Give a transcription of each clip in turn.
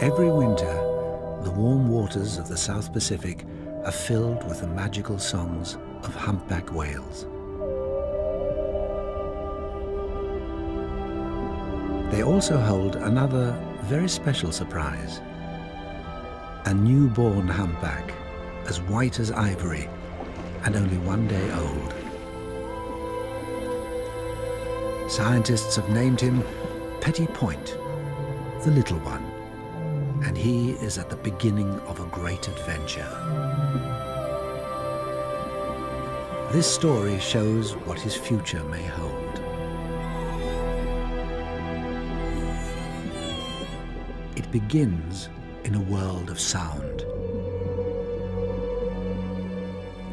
Every winter, the warm waters of the South Pacific are filled with the magical songs of humpback whales. They also hold another very special surprise. A newborn humpback, as white as ivory and only 1 day old. Scientists have named him Petit Point, the little one, and he is at the beginning of a great adventure. This story shows what his future may hold. It begins in a world of sound,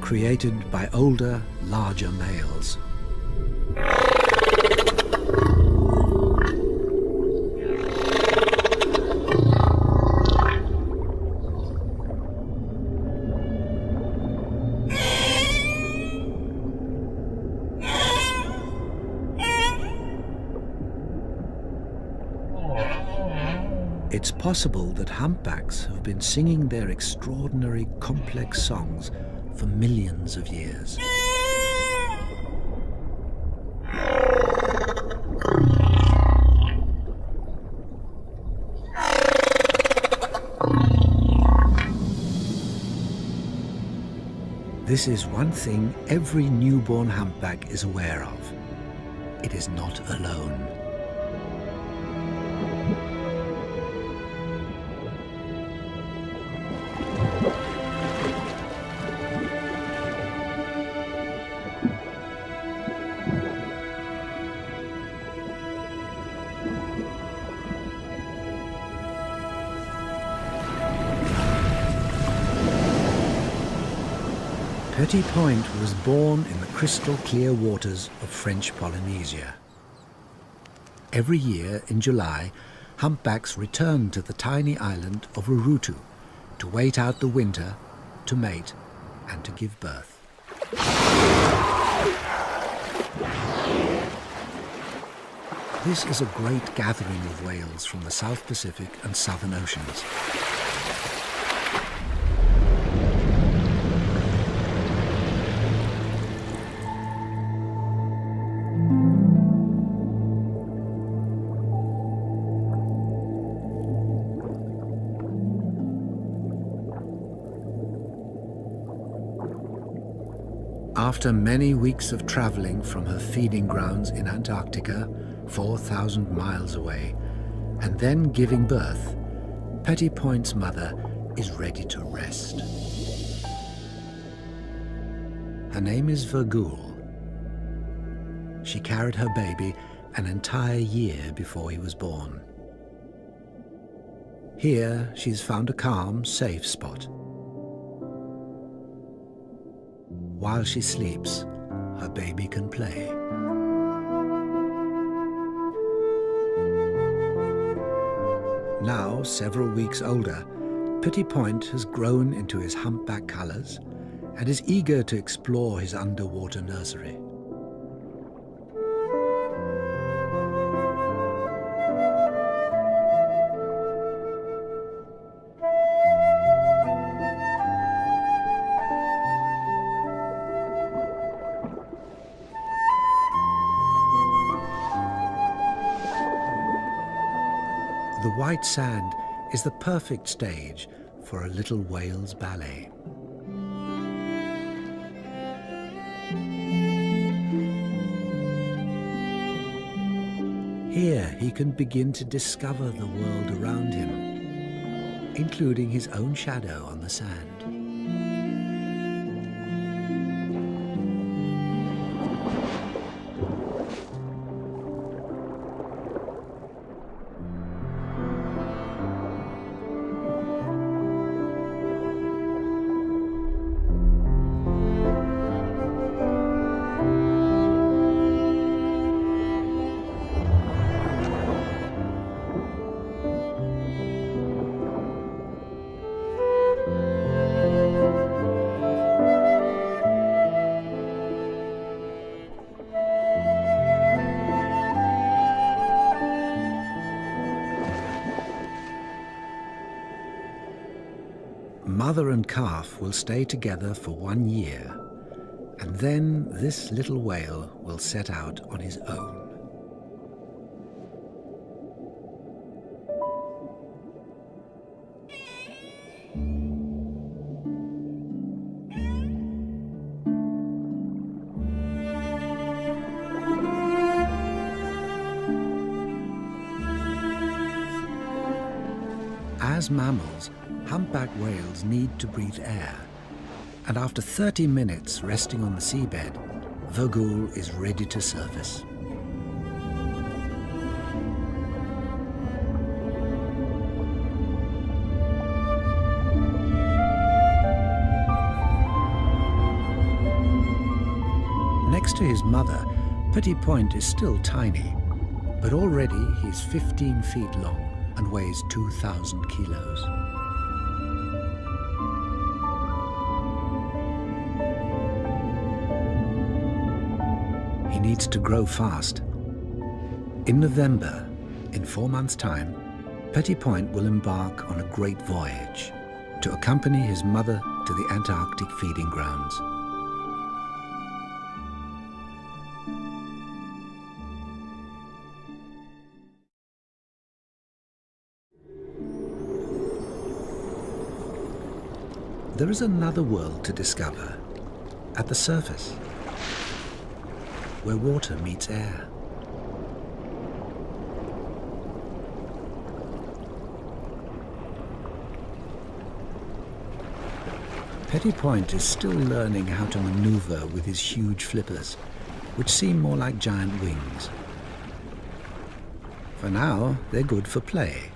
created by older, larger males. It's possible that humpbacks have been singing their extraordinary, complex songs for millions of years. This is one thing every newborn humpback is aware of. It is not alone. Petit Point was born in the crystal clear waters of French Polynesia. Every year in July, humpbacks return to the tiny island of Urutu to wait out the winter, to mate and to give birth. This is a great gathering of whales from the South Pacific and Southern Oceans. After many weeks of traveling from her feeding grounds in Antarctica, 4,000 miles away, and then giving birth, Petit Point's mother is ready to rest. Her name is Virgule. She carried her baby an entire year before he was born. Here, she's found a calm, safe spot. While she sleeps, her baby can play. Now, several weeks older, Petit Point has grown into his humpback colors and is eager to explore his underwater nursery. The white sand is the perfect stage for a little whale's ballet. Here he can begin to discover the world around him, including his own shadow on the sand. Mother and calf will stay together for 1 year, and then this little whale will set out on his own. As mammals, humpback whales need to breathe air, and after 30 minutes resting on the seabed, Vogul is ready to surface. Next to his mother, Petit Point is still tiny, but already he's 15 feet long and weighs 2,000 kilos. He needs to grow fast. In November, in 4 months' time, Petit Point will embark on a great voyage to accompany his mother to the Antarctic feeding grounds. There is another world to discover, at the surface, where water meets air. Petit Point is still learning how to maneuver with his huge flippers, which seem more like giant wings. For now, they're good for play,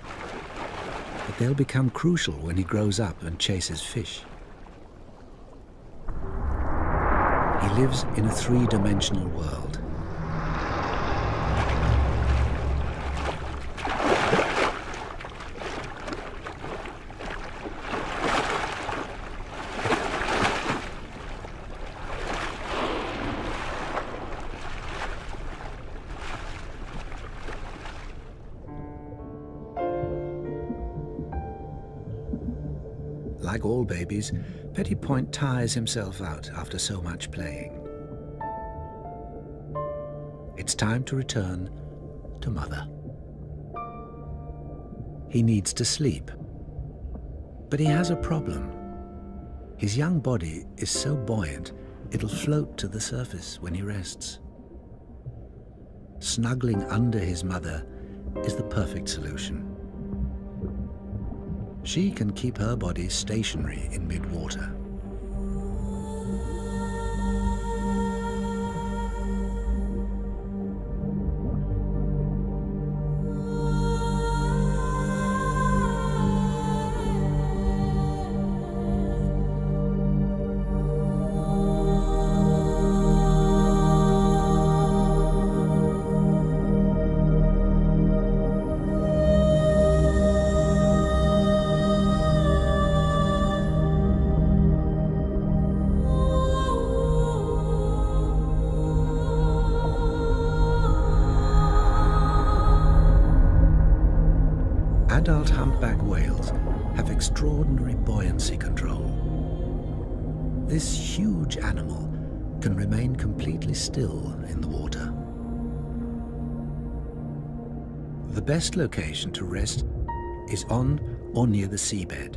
but they'll become crucial when he grows up and chases fish. He lives in a 3-dimensional world. Like all babies, Petit Point tires himself out after so much playing. It's time to return to Mother. He needs to sleep, but he has a problem. His young body is so buoyant, it'll float to the surface when he rests. Snuggling under his mother is the perfect solution. She can keep her body stationary in mid-water. Adult humpback whales have extraordinary buoyancy control. This huge animal can remain completely still in the water. The best location to rest is on or near the seabed.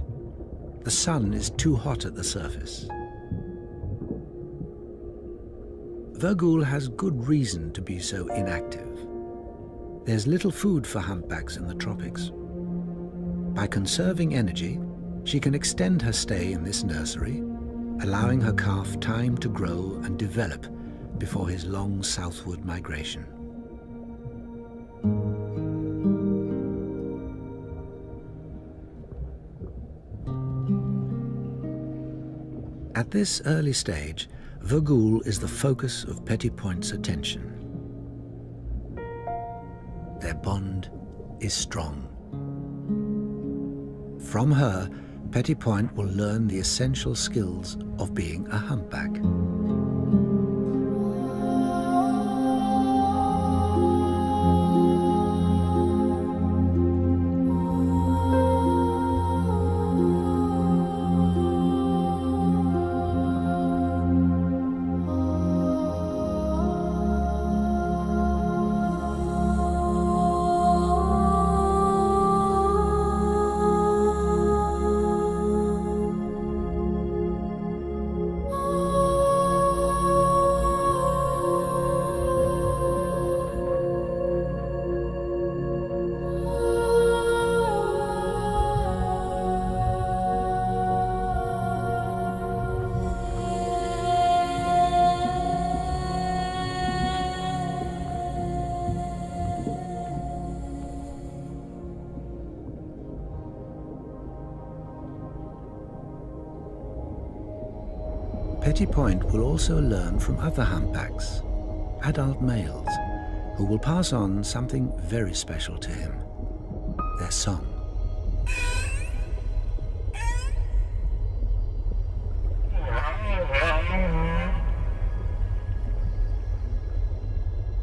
The sun is too hot at the surface. Vogul has good reason to be so inactive. There's little food for humpbacks in the tropics. By conserving energy, she can extend her stay in this nursery, allowing her calf time to grow and develop before his long southward migration. At this early stage, Vogul is the focus of Petit Point's attention. Their bond is strong. From her, Petit Point will learn the essential skills of being a humpback. Petit Point will also learn from other humpbacks, adult males, who will pass on something very special to him, their song.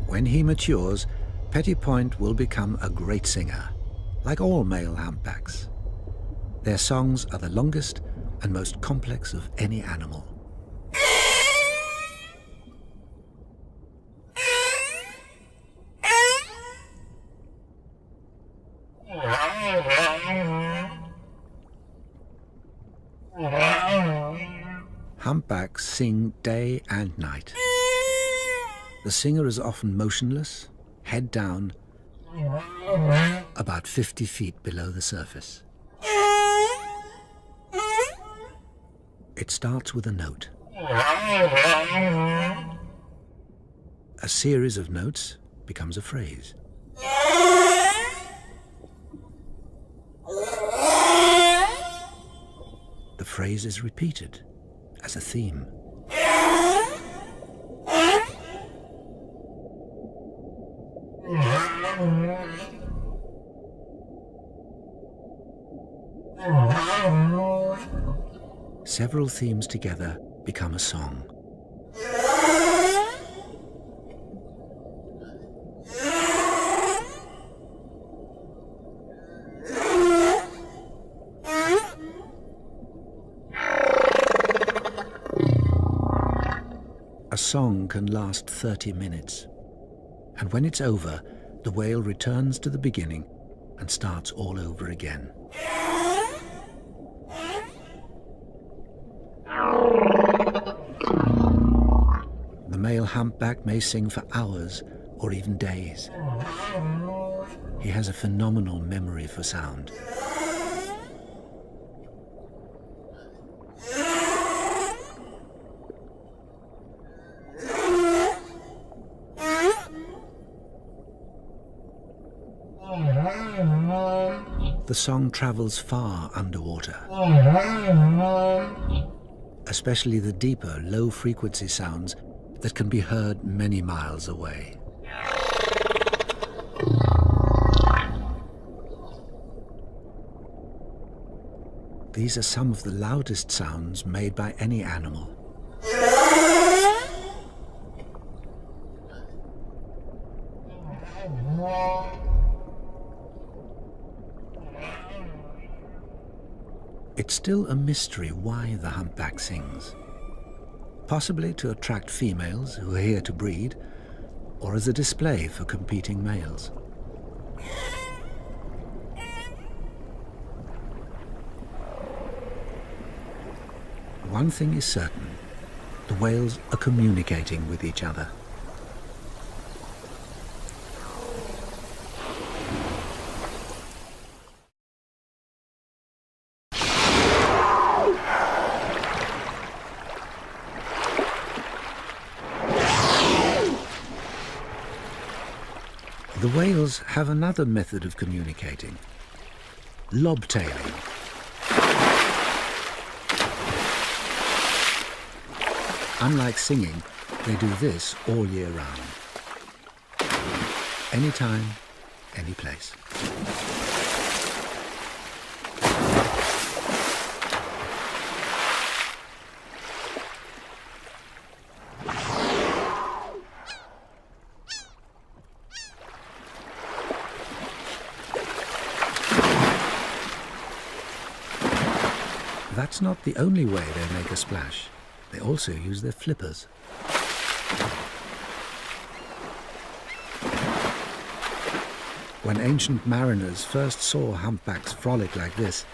When he matures, Petit Point will become a great singer, like all male humpbacks. Their songs are the longest and most complex of any animal. Humpbacks sing day and night. The singer is often motionless, head down, about 50 feet below the surface. It starts with a note. A series of notes becomes a phrase. The phrase is repeated as a theme. Several themes together become a song. A song can last 30 minutes, and when it's over, the whale returns to the beginning and starts all over again. The male humpback may sing for hours or even days. He has a phenomenal memory for sound. The song travels far underwater, especially the deeper, low-frequency sounds that can be heard many miles away. These are some of the loudest sounds made by any animal. It's still a mystery why the humpback sings. Possibly to attract females who are here to breed, or as a display for competing males. One thing is certain, the whales are communicating with each other. The whales have another method of communicating, lobtailing. Unlike singing, they do this all year round. Anytime, any place. That's not the only way they make a splash. They also use their flippers. When ancient mariners first saw humpbacks frolic like this,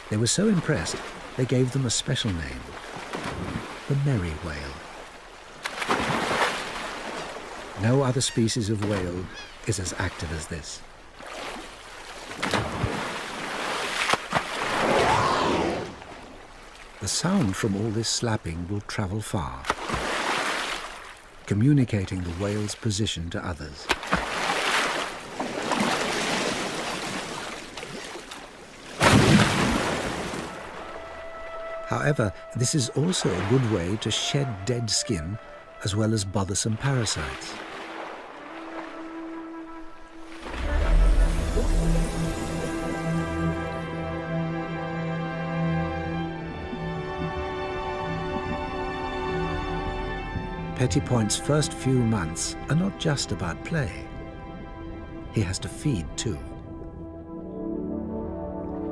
they were so impressed they gave them a special name, the merry whale. No other species of whale is as active as this. The sound from all this slapping will travel far, communicating the whale's position to others. However, this is also a good way to shed dead skin as well as bothersome parasites. Petit Point's first few months are not just about play. He has to feed too.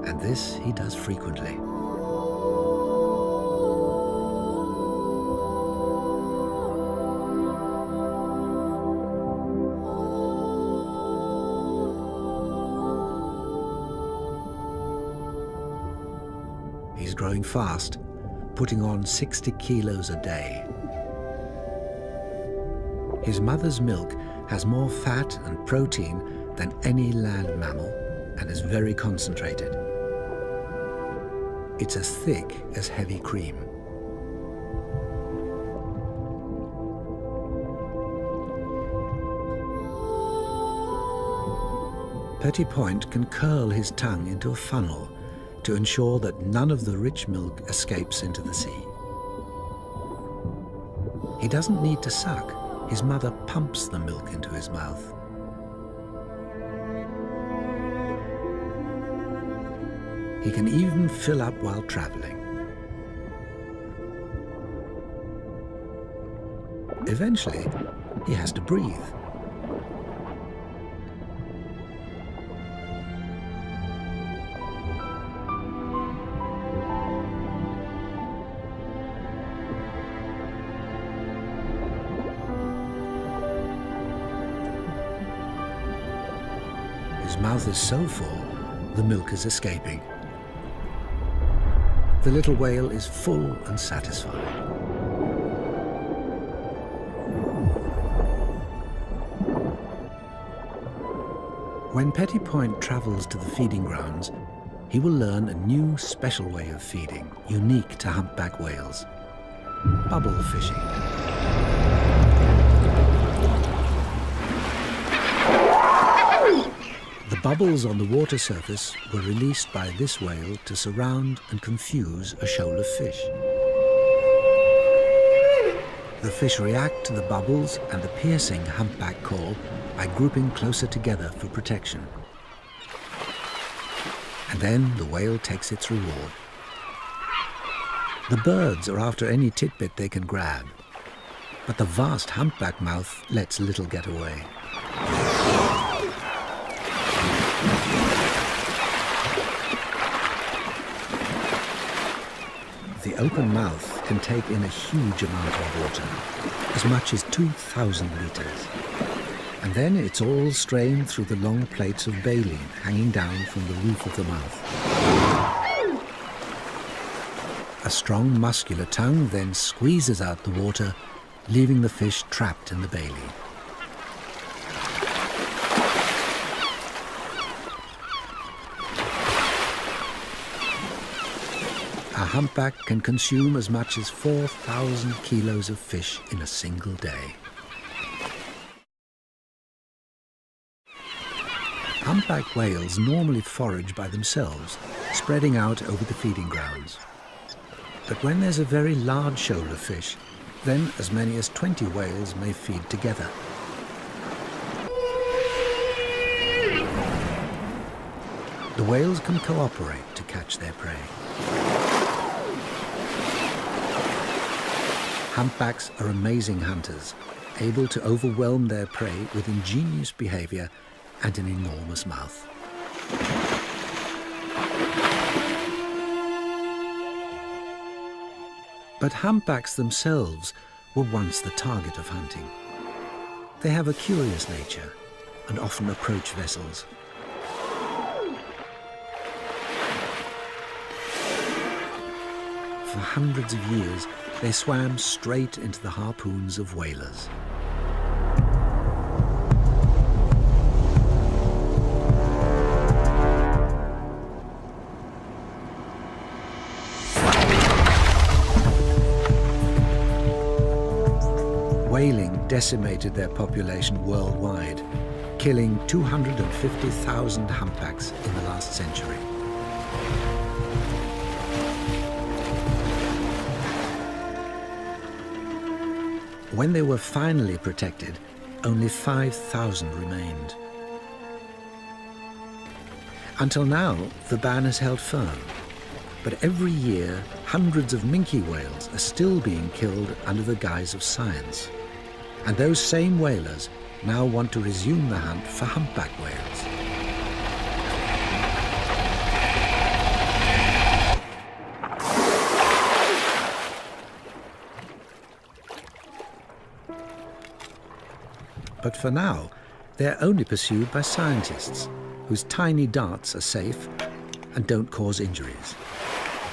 And this he does frequently. He's growing fast, putting on 60 kilos a day. His mother's milk has more fat and protein than any land mammal and is very concentrated. It's as thick as heavy cream. Petit Point can curl his tongue into a funnel to ensure that none of the rich milk escapes into the sea. He doesn't need to suck. His mother pumps the milk into his mouth. He can even fill up while traveling. Eventually, he has to breathe. His mouth is so full, the milk is escaping. The little whale is full and satisfied. When Petit Point travels to the feeding grounds, he will learn a new special way of feeding, unique to humpback whales: bubble fishing. The bubbles on the water surface were released by this whale to surround and confuse a shoal of fish. The fish react to the bubbles and the piercing humpback call by grouping closer together for protection. And then the whale takes its reward. The birds are after any tidbit they can grab, but the vast humpback mouth lets little get away. The open mouth can take in a huge amount of water, as much as 2,000 litres. And then it's all strained through the long plates of baleen hanging down from the roof of the mouth. A strong muscular tongue then squeezes out the water, leaving the fish trapped in the baleen. A humpback can consume as much as 4,000 kilos of fish in a single day. Humpback whales normally forage by themselves, spreading out over the feeding grounds. But when there's a very large shoal of fish, then as many as 20 whales may feed together. The whales can cooperate to catch their prey. Humpbacks are amazing hunters, able to overwhelm their prey with ingenious behavior and an enormous mouth. But humpbacks themselves were once the target of hunting. They have a curious nature and often approach vessels. For hundreds of years, they swam straight into the harpoons of whalers. Whaling decimated their population worldwide, killing 250,000 humpbacks in the last century. When they were finally protected, only 5,000 remained. Until now, the ban has held firm. But every year, hundreds of minke whales are still being killed under the guise of science. And those same whalers now want to resume the hunt for humpback whales. But for now, they're only pursued by scientists, whose tiny darts are safe and don't cause injuries.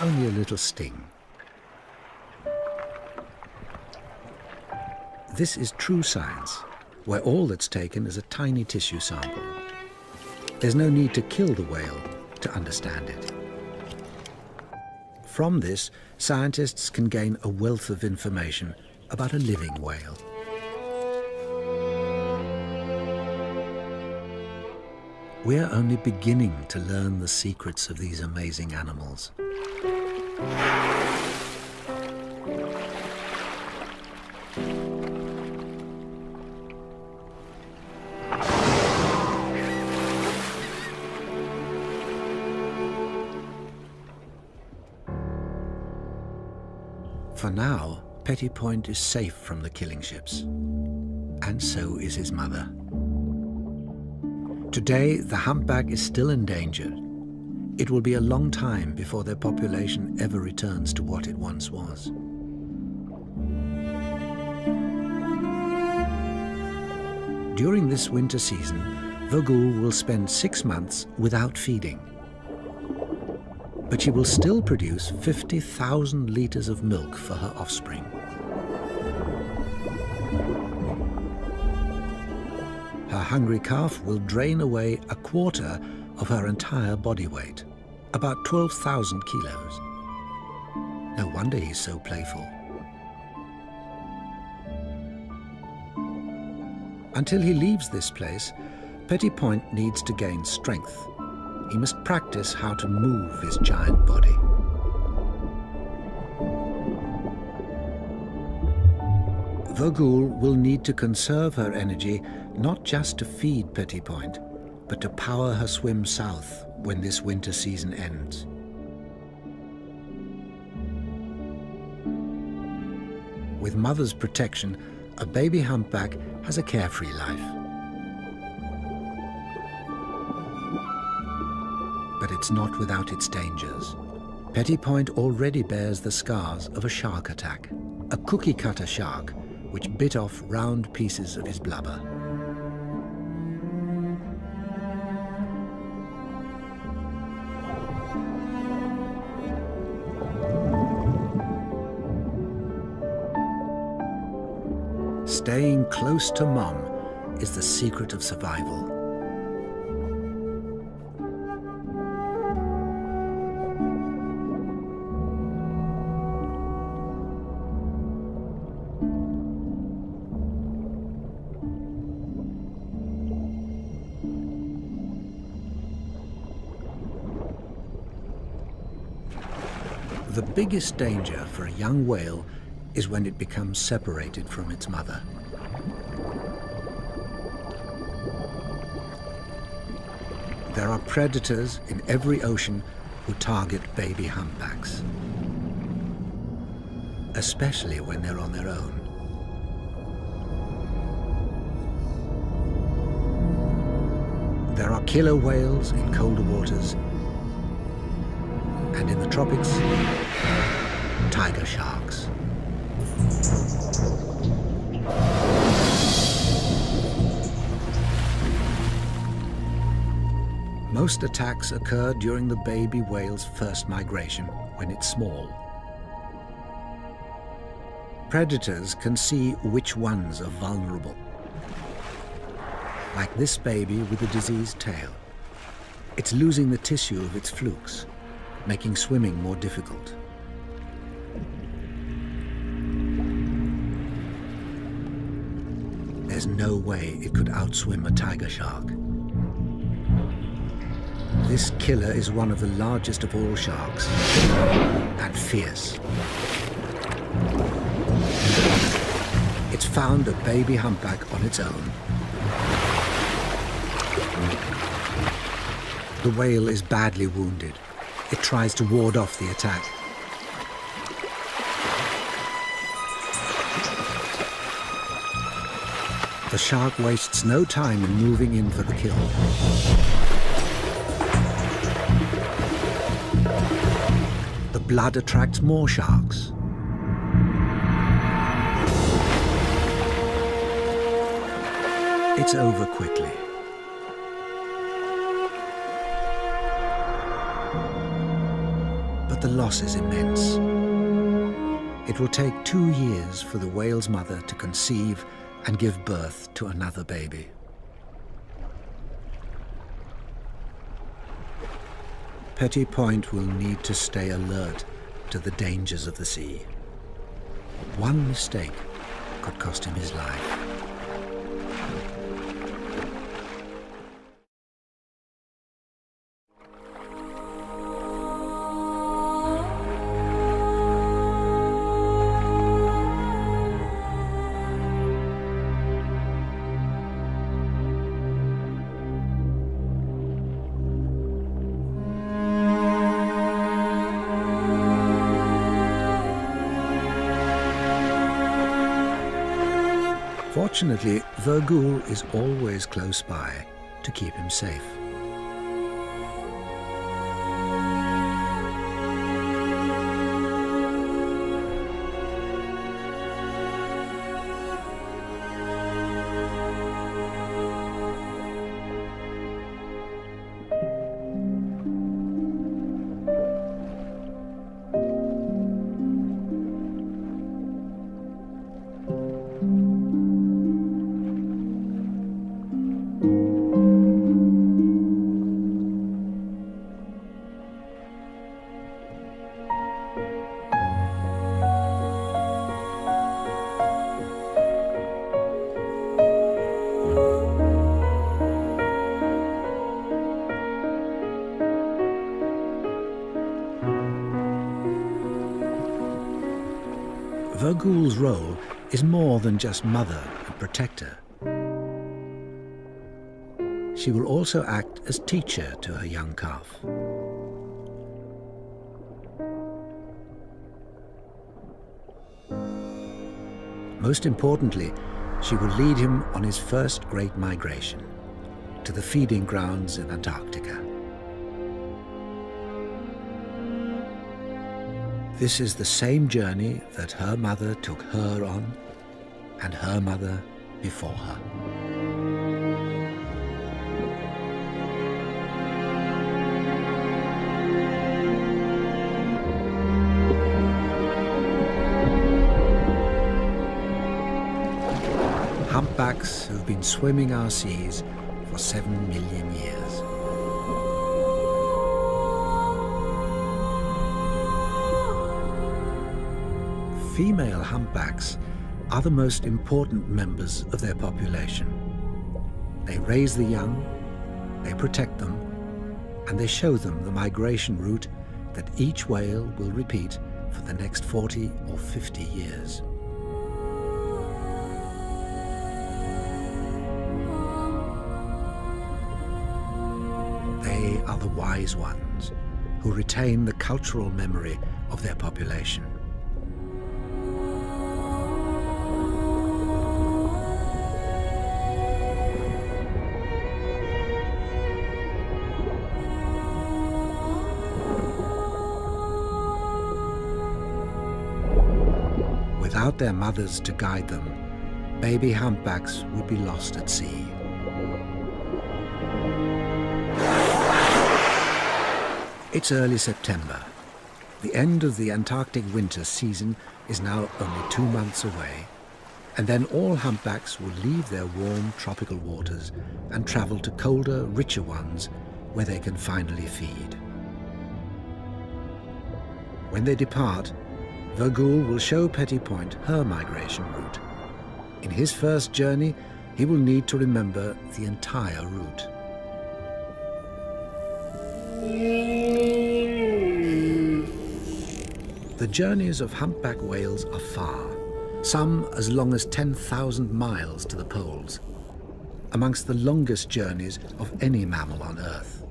Only a little sting. This is true science, where all that's taken is a tiny tissue sample. There's no need to kill the whale to understand it. From this, scientists can gain a wealth of information about a living whale. We're only beginning to learn the secrets of these amazing animals. For now, Petit Point is safe from the killing ships, and so is his mother. Today, the humpback is still endangered. It will be a long time before their population ever returns to what it once was. During this winter season, Vogul will spend 6 months without feeding. But she will still produce 50,000 litres of milk for her offspring. Her hungry calf will drain away a quarter of her entire body weight, about 12,000 kilos. No wonder he's so playful. Until he leaves this place, Petit Point needs to gain strength. He must practice how to move his giant body. Vogul will need to conserve her energy not just to feed Petit Point, but to power her swim south when this winter season ends. With mother's protection, a baby humpback has a carefree life. But it's not without its dangers. Petit Point already bears the scars of a shark attack, a cookie-cutter shark which bit off round pieces of his blubber. Staying close to Mom is the secret of survival. The biggest danger for a young whale is when it becomes separated from its mother. There are predators in every ocean who target baby humpbacks, especially when they're on their own. There are killer whales in colder waters, and in the tropics, tiger sharks. Most attacks occur during the baby whale's first migration, when it's small. Predators can see which ones are vulnerable, like this baby with a diseased tail. It's losing the tissue of its flukes, making swimming more difficult. There's no way it could outswim a tiger shark. This killer is one of the largest of all sharks, and fierce. Its found a baby humpback on its own. The whale is badly wounded. It tries to ward off the attack. The shark wastes no time in moving in for the kill. The blood attracts more sharks. It's over quickly. But the loss is immense. It will take 2 years for the whale's mother to conceive and give birth to another baby. Petit Point will need to stay alert to the dangers of the sea. One mistake could cost him his life. Fortunately, Vergoul is always close by to keep him safe. Vergoul's role is more than just mother and protector. She will also act as teacher to her young calf. Most importantly, she will lead him on his first great migration to the feeding grounds in Antarctica. This is the same journey that her mother took her on, and her mother before her. Humpbacks have been swimming our seas for 7 million years. Female humpbacks are the most important members of their population. They raise the young, they protect them, and they show them the migration route that each whale will repeat for the next 40 or 50 years. They are the wise ones who retain the cultural memory of their population. Without their mothers to guide them, baby humpbacks would be lost at sea. It's early September. The end of the Antarctic winter season is now only 2 months away, and then all humpbacks will leave their warm tropical waters and travel to colder, richer ones where they can finally feed. When they depart, Vergoul will show Petit Point her migration route. In his first journey, he will need to remember the entire route. The journeys of humpback whales are far, some as long as 10,000 miles to the poles, amongst the longest journeys of any mammal on Earth.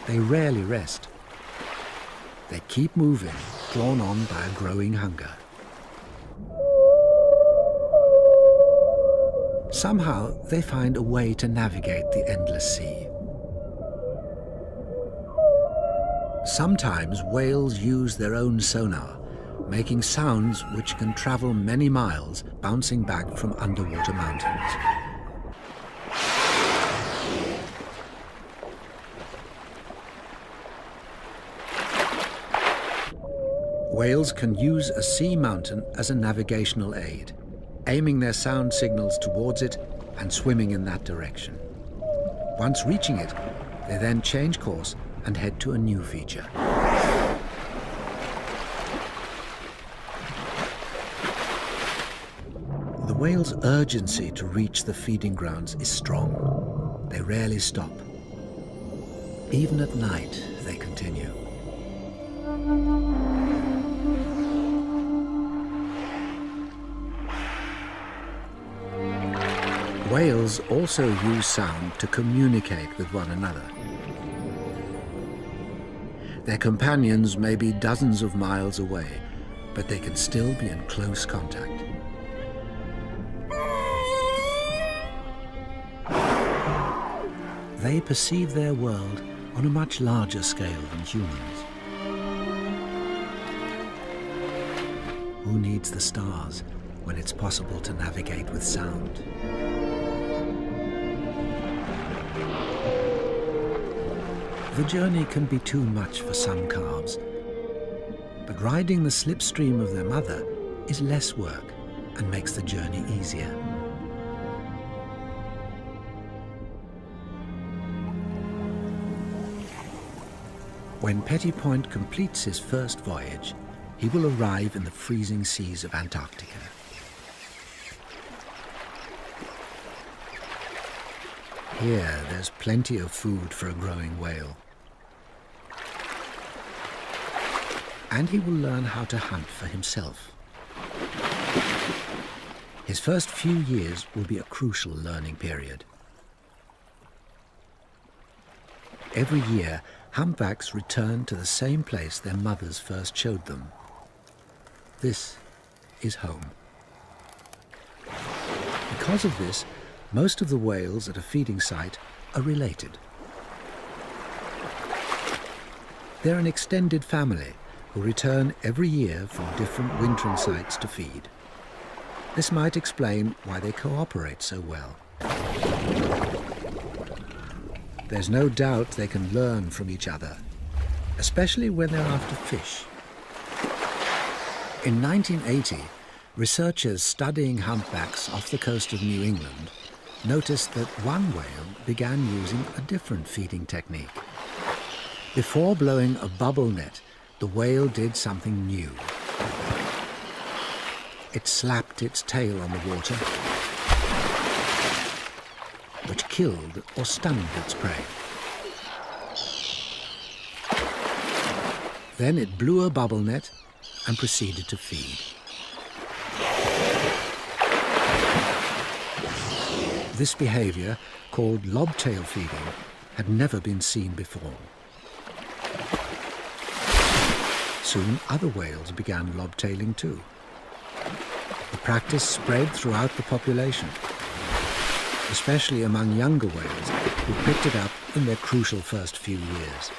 They rarely rest. They keep moving, drawn on by a growing hunger. Somehow, they find a way to navigate the endless sea. Sometimes whales use their own sonar, making sounds which can travel many miles, bouncing back from underwater mountains. Whales can use a sea mountain as a navigational aid, aiming their sound signals towards it and swimming in that direction. Once reaching it, they then change course and head to a new feature. The whale's urgency to reach the feeding grounds is strong. They rarely stop. Even at night, they continue. Whales also use sound to communicate with one another. Their companions may be dozens of miles away, but they can still be in close contact. They perceive their world on a much larger scale than humans. Who needs the stars when it's possible to navigate with sound? The journey can be too much for some calves, but riding the slipstream of their mother is less work and makes the journey easier. When Petit Point completes his first voyage, he will arrive in the freezing seas of Antarctica. Here, there's plenty of food for a growing whale. And he will learn how to hunt for himself. His first few years will be a crucial learning period. Every year, humpbacks return to the same place their mothers first showed them. This is home. Because of this, most of the whales at a feeding site are related. They're an extended family who return every year from different wintering sites to feed. This might explain why they cooperate so well. There's no doubt they can learn from each other, especially when they're after fish. In 1980, researchers studying humpbacks off the coast of New England noticed that one whale began using a different feeding technique. Before blowing a bubble net, the whale did something new. It slapped its tail on the water, which killed or stunned its prey. Then it blew a bubble net and proceeded to feed. This behavior, called lobtail feeding, had never been seen before. Soon other whales began lobtailing too. The practice spread throughout the population, especially among younger whales who picked it up in their crucial first few years.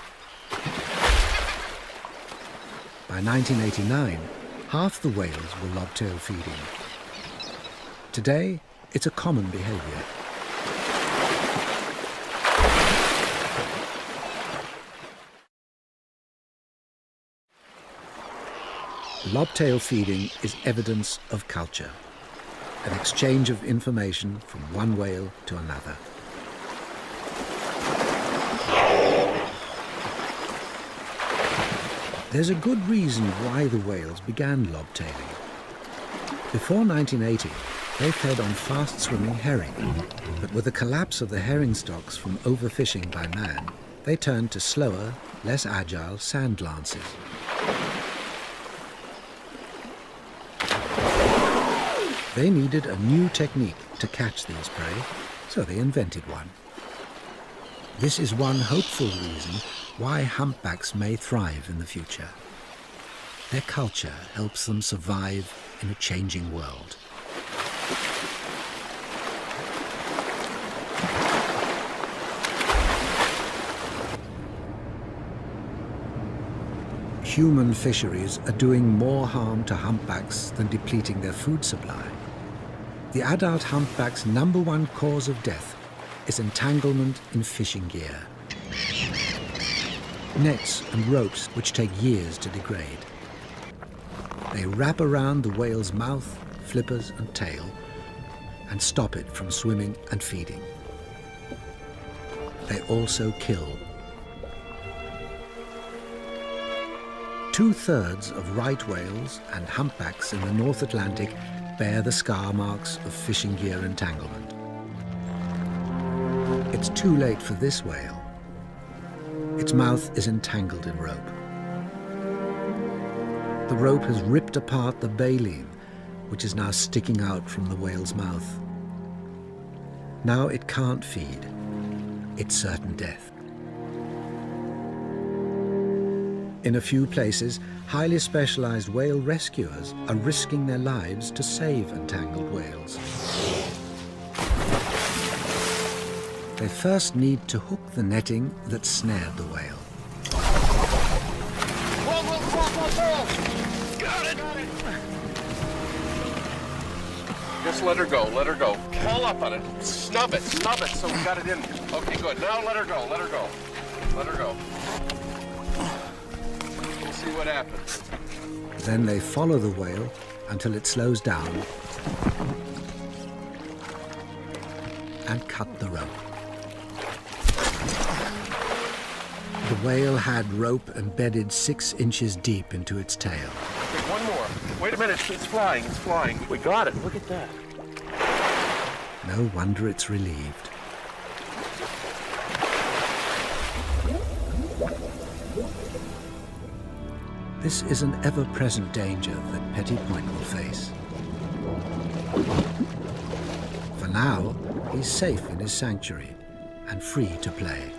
By 1989, half the whales were lobtail feeding. Today, it's a common behavior. Lobtail feeding is evidence of culture, an exchange of information from one whale to another. There's a good reason why the whales began lobtailing. Before 1980, they fed on fast-swimming herring, but with the collapse of the herring stocks from overfishing by man, they turned to slower, less agile sand lances. They needed a new technique to catch these prey, so they invented one. This is one hopeful reason why humpbacks may thrive in the future. Their culture helps them survive in a changing world. Human fisheries are doing more harm to humpbacks than depleting their food supply. The adult humpback's #1 cause of death is entanglement in fishing gear. Nets and ropes which take years to degrade. They wrap around the whale's mouth, flippers and tail and stop it from swimming and feeding. They also kill. 2/3 of right whales and humpbacks in the North Atlantic bear the scar marks of fishing gear entanglement. It's too late for this whale. Its mouth is entangled in rope. The rope has ripped apart the baleen, which is now sticking out from the whale's mouth. Now it can't feed. It's certain death. In a few places, highly specialized whale rescuers are risking their lives to save entangled whales. They first need to hook the netting that snared the whale. Whoa! Got it! Just let her go, let her go. Pull up on it, snub it, so we got it in. Okay, good. Now let her go, let her go. Let her go. We'll see what happens. Then they follow the whale until it slows down and cut the rope. The whale had rope embedded 6 inches deep into its tail. Okay, one more. Wait a minute, it's flying, it's flying. We got it, look at that. No wonder it's relieved. This is an ever-present danger that Petit Point will face. For now, he's safe in his sanctuary and free to play.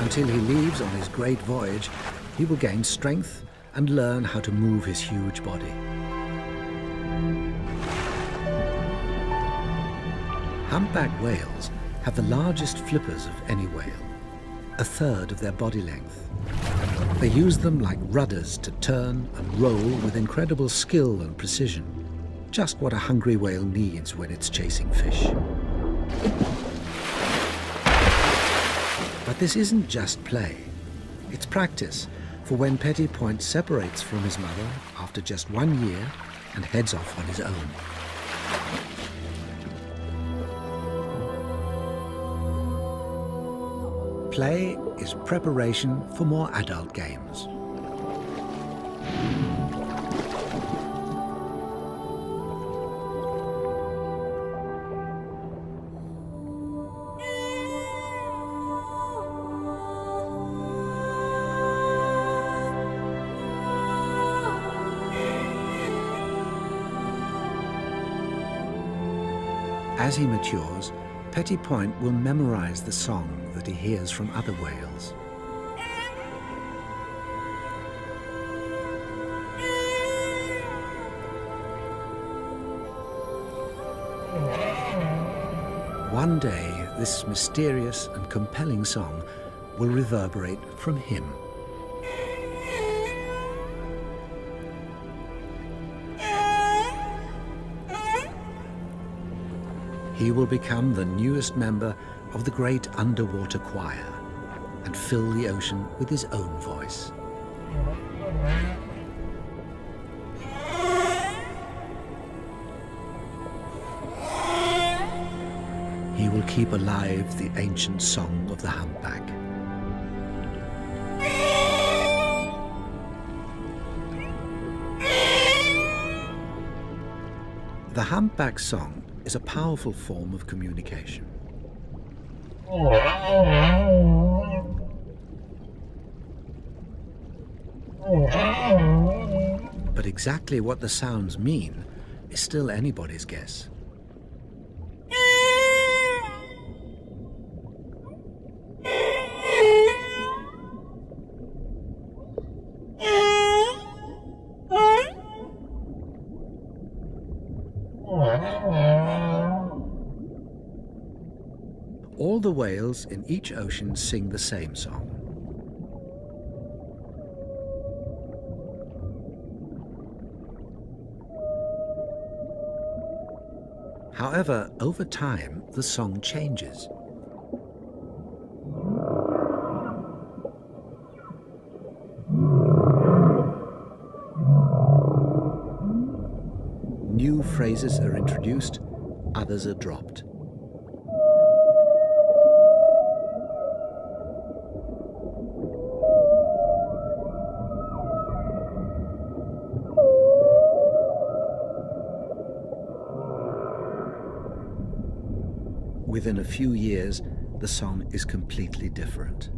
Until he leaves on his great voyage, he will gain strength and learn how to move his huge body. Humpback whales have the largest flippers of any whale, 1/3 of their body length. They use them like rudders to turn and roll with incredible skill and precision, just what a hungry whale needs when it's chasing fish. But this isn't just play. It's practice for when Petit Point separates from his mother after just 1 year and heads off on his own. Play is preparation for more adult games. As he matures, Petit Point will memorize the song that he hears from other whales. One day, this mysterious and compelling song will reverberate from him. He will become the newest member of the great underwater choir and fill the ocean with his own voice. He will keep alive the ancient song of the humpback. The humpback song is a powerful form of communication. But exactly what the sounds mean is still anybody's guess. All the whales in each ocean sing the same song. However, over time, the song changes. New phrases are introduced, others are dropped. Within a few years, the song is completely different.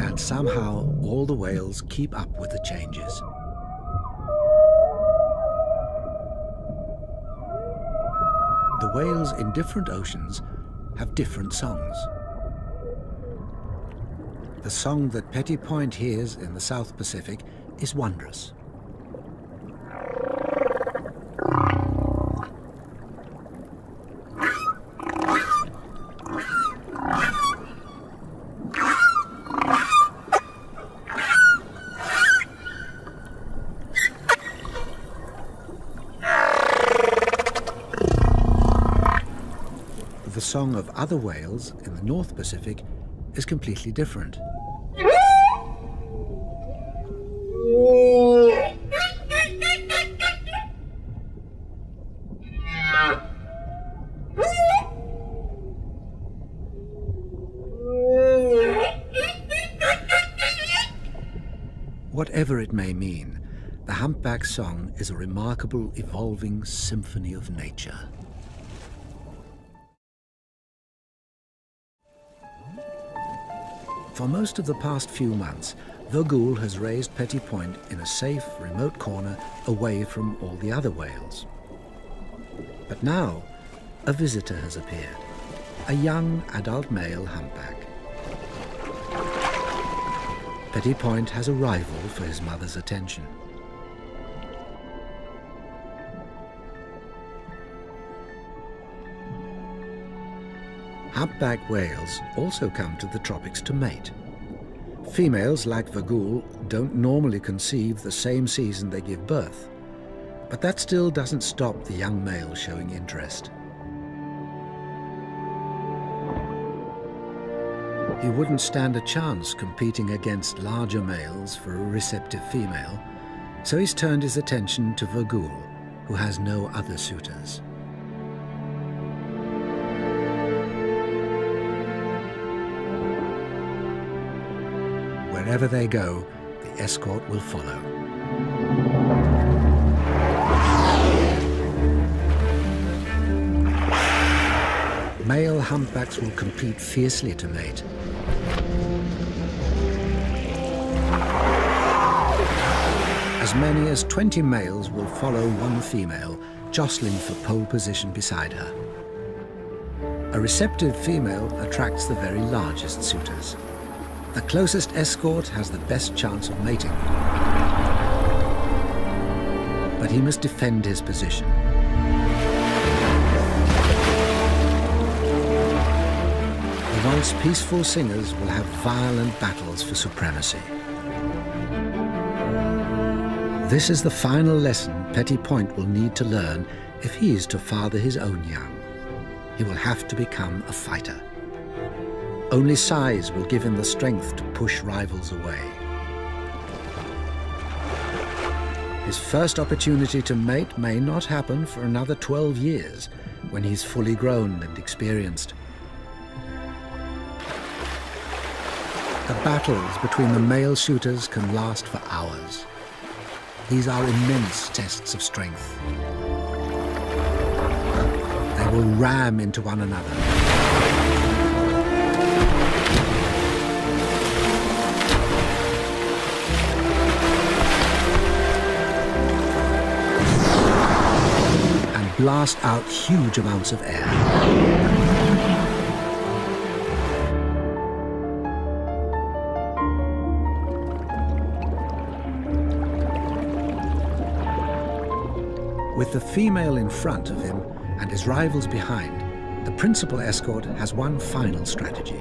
And somehow, all the whales keep up with the changes. The whales in different oceans have different songs. The song that Petty Point hears in the South Pacific is wondrous. The song of other whales in the North Pacific is completely different. Whatever it may mean, the humpback song is a remarkable, evolving symphony of nature. For most of the past few months, Vogul has raised Petty Point in a safe, remote corner away from all the other whales. But now, a visitor has appeared, a young adult male humpback. Petty Point has a rival for his mother's attention. Humpback whales also come to the tropics to mate. Females, like Vogul, don't normally conceive the same season they give birth, but that still doesn't stop the young male showing interest. He wouldn't stand a chance competing against larger males for a receptive female, so he's turned his attention to Vogul, who has no other suitors. Wherever they go, the escort will follow. Male humpbacks will compete fiercely to mate. As many as 20 males will follow one female, jostling for pole position beside her. A receptive female attracts the very largest suitors. The closest escort has the best chance of mating. But he must defend his position. The once peaceful singers will have violent battles for supremacy. This is the final lesson Petty Point will need to learn if he is to father his own young. He will have to become a fighter. Only size will give him the strength to push rivals away. His first opportunity to mate may not happen for another 12 years, when he's fully grown and experienced. The battles between the male shooters can last for hours. These are immense tests of strength. They will ram into one another. And blast out huge amounts of air. With the female in front of him and his rivals behind, the principal escort has one final strategy.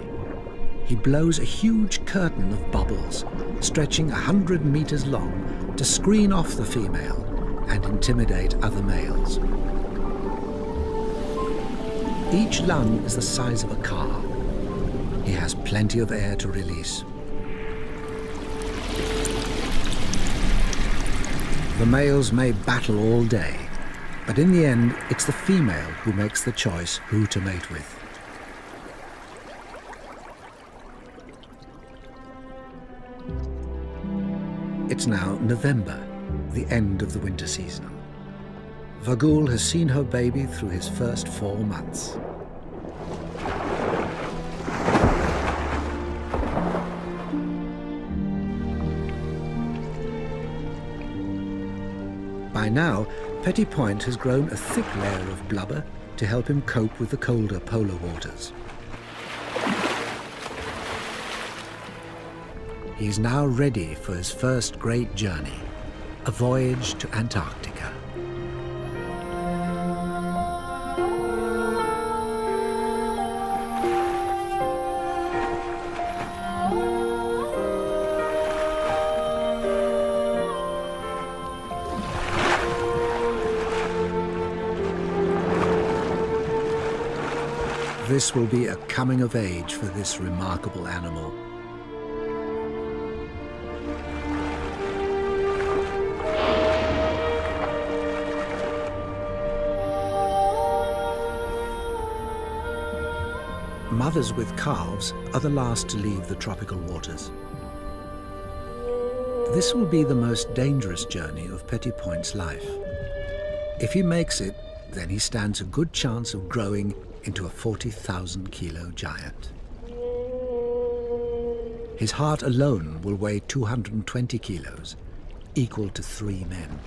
He blows a huge curtain of bubbles, stretching 100 meters long, to screen off the female and intimidate other males. Each lung is the size of a car. He has plenty of air to release. The males may battle all day, but in the end, it's the female who makes the choice who to mate with. It's now November, the end of the winter season. Vagul has seen her baby through his first 4 months. By now, Petit Point has grown a thick layer of blubber to help him cope with the colder polar waters. He is now ready for his first great journey, a voyage to Antarctica. This will be a coming of age for this remarkable animal. Mothers with calves are the last to leave the tropical waters. This will be the most dangerous journey of Petit Point's life. If he makes it, then he stands a good chance of growing into a 40,000 kilo giant. His heart alone will weigh 220 kilos, equal to 3 men.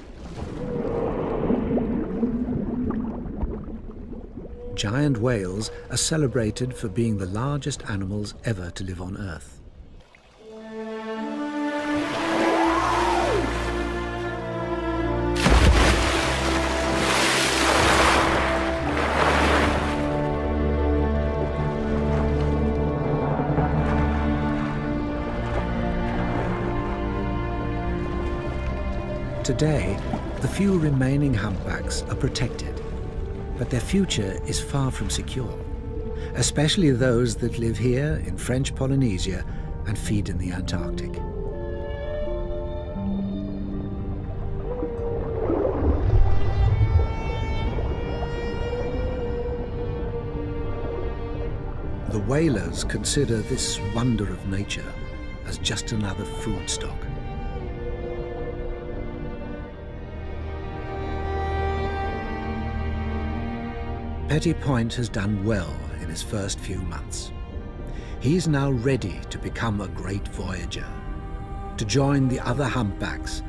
Giant whales are celebrated for being the largest animals ever to live on Earth. Today, the few remaining humpbacks are protected, but their future is far from secure, especially those that live here in French Polynesia and feed in the Antarctic. The whalers consider this wonder of nature as just another food stock. Petit Point has done well in his first few months. He's now ready to become a great voyager, to join the other humpbacks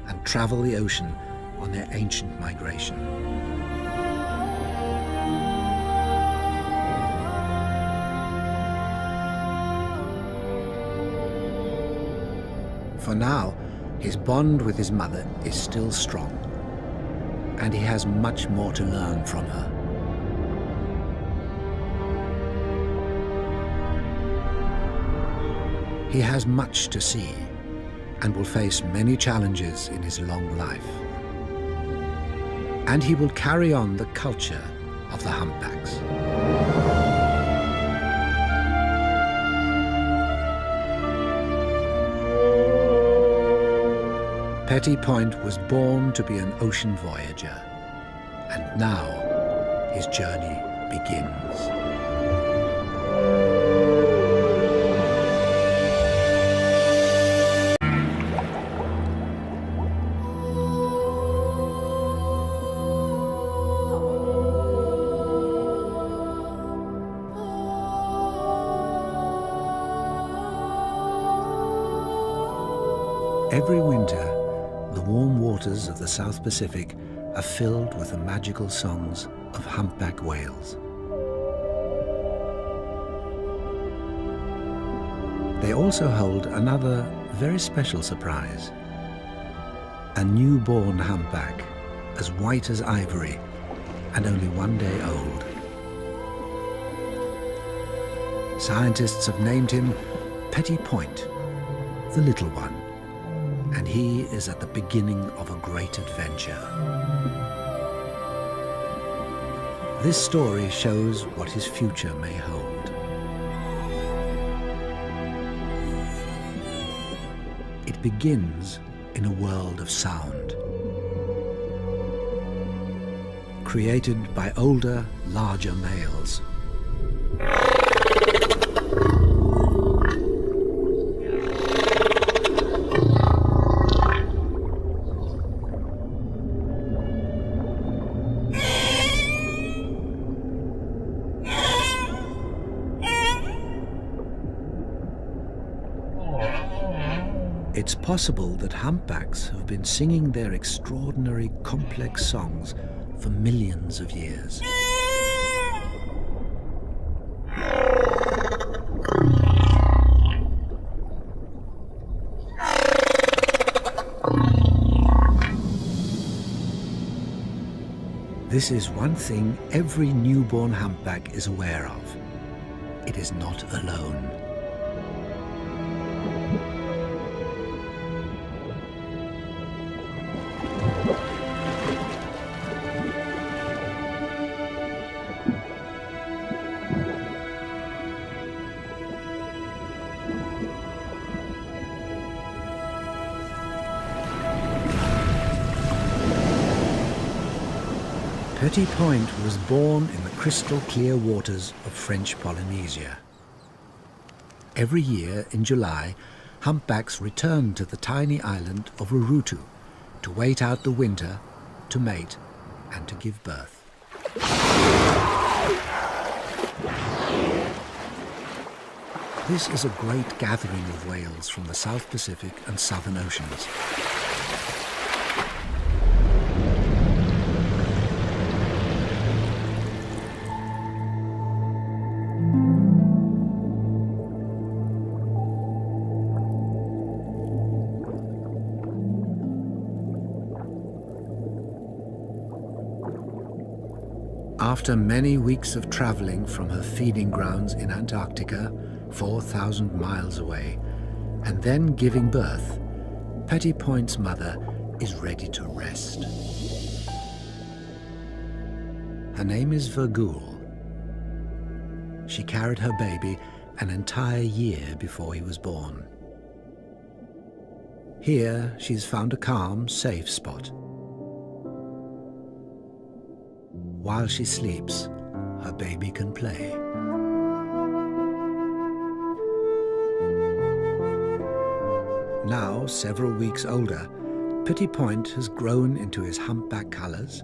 and travel the ocean on their ancient migration. For now, his bond with his mother is still strong, and he has much more to learn from her. He has much to see and will face many challenges in his long life. And he will carry on the culture of the humpbacks. Petit Point was born to be an ocean voyager, and now his journey begins. Every winter, the warm waters of the South Pacific are filled with the magical songs of humpback whales. They also hold another very special surprise. A newborn humpback, as white as ivory and only 1 day old. Scientists have named him Petit Point, the little one, and he is at the beginning of a great adventure. This story shows what his future may hold. It begins in a world of sound, created by older, larger males. It's possible that humpbacks have been singing their extraordinary, complex songs for millions of years. This is one thing every newborn humpback is aware of. It is not alone. Petit Point was born in the crystal clear waters of French Polynesia. Every year in July, humpbacks return to the tiny island of Rurutu to wait out the winter, to mate and to give birth. This is a great gathering of whales from the South Pacific and Southern Oceans. After many weeks of traveling from her feeding grounds in Antarctica, 4,000 miles away, and then giving birth, Petit Point's mother is ready to rest. Her name is Virgule. She carried her baby an entire year before he was born. Here, she's found a calm, safe spot. While she sleeps, her baby can play. Now, several weeks older, Petit Point has grown into his humpback colors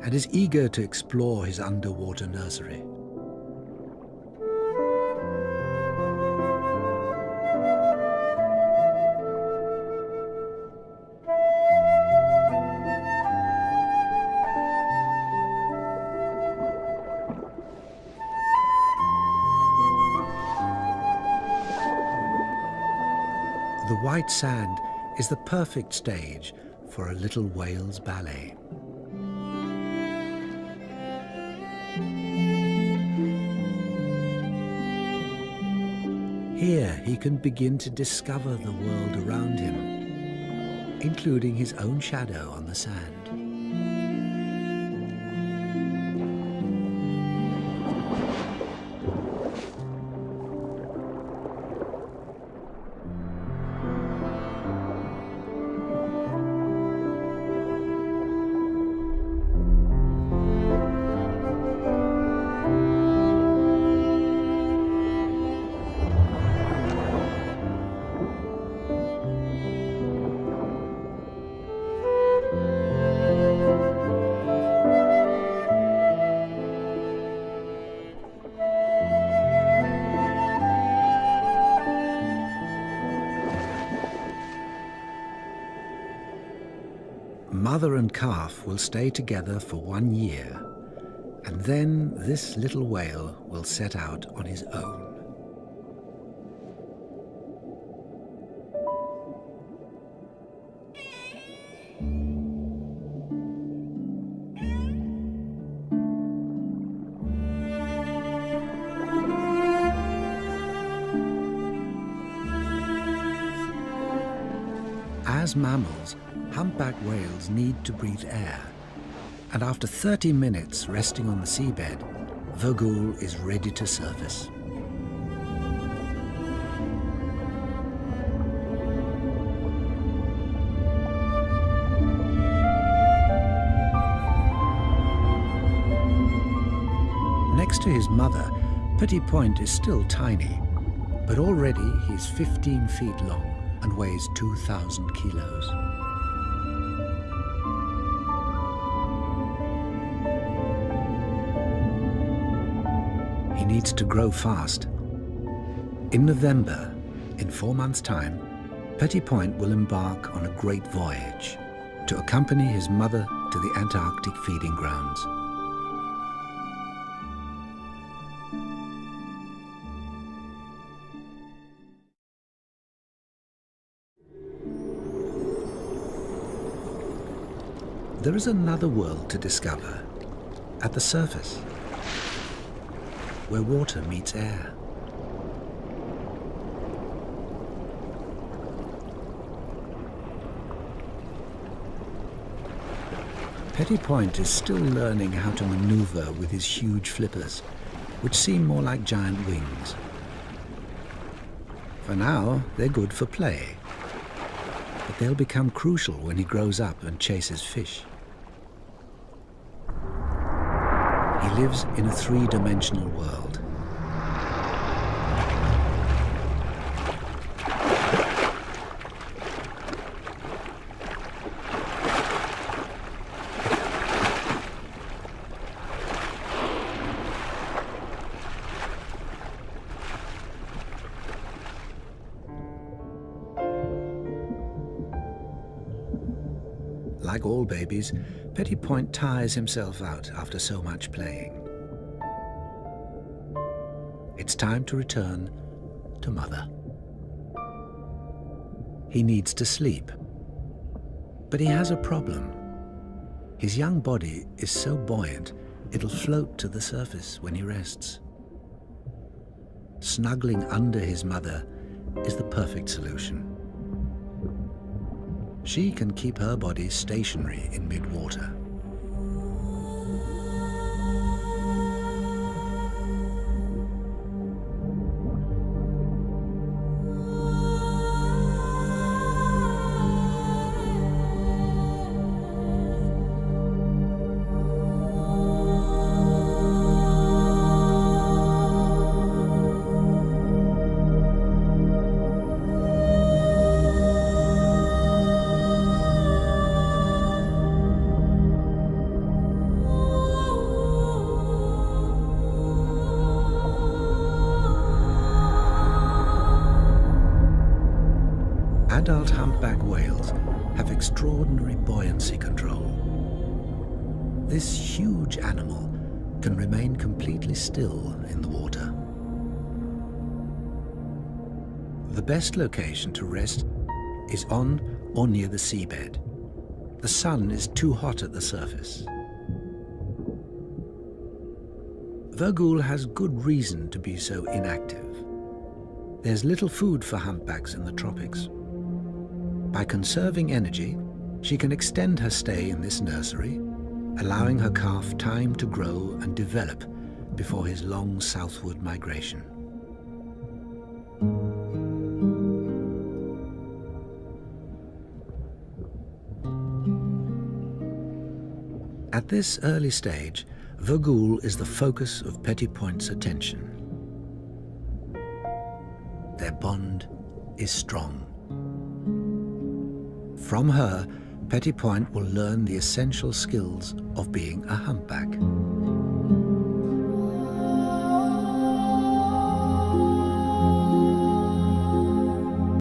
and is eager to explore his underwater nursery. The white sand is the perfect stage for a little whale's ballet. Here he can begin to discover the world around him, including his own shadow on the sand. mother and calf will stay together for 1 year, and then this little whale will set out on his own. As mammals, humpback whales need to breathe air, and after 30 minutes resting on the seabed, Vogul is ready to surface. Next to his mother, Petit Point is still tiny, but already he's 15 feet long and weighs 2,000 kilos. He needs to grow fast. In November, in 4 months' time, Petit Point will embark on a great voyage to accompany his mother to the Antarctic feeding grounds. There is another world to discover, at the surface, where water meets air. Petit Point is still learning how to maneuver with his huge flippers, which seem more like giant wings. For now, they're good for play, but they'll become crucial when he grows up and chases fish. He lives in a 3-dimensional world. Like all babies, Petit Point tires himself out after so much playing. It's time to return to mother. He needs to sleep, but he has a problem. His young body is so buoyant, it'll float to the surface when he rests. Snuggling under his mother is the perfect solution. She can keep her body stationary in mid-water. Adult humpback whales have extraordinary buoyancy control. This huge animal can remain completely still in the water. The best location to rest is on or near the seabed. The sun is too hot at the surface. Vogul has good reason to be so inactive. There's little food for humpbacks in the tropics. By conserving energy, she can extend her stay in this nursery, allowing her calf time to grow and develop before his long southward migration. At this early stage, Vogul is the focus of Petit Point's attention. Their bond is strong. From her, Petit Point will learn the essential skills of being a humpback.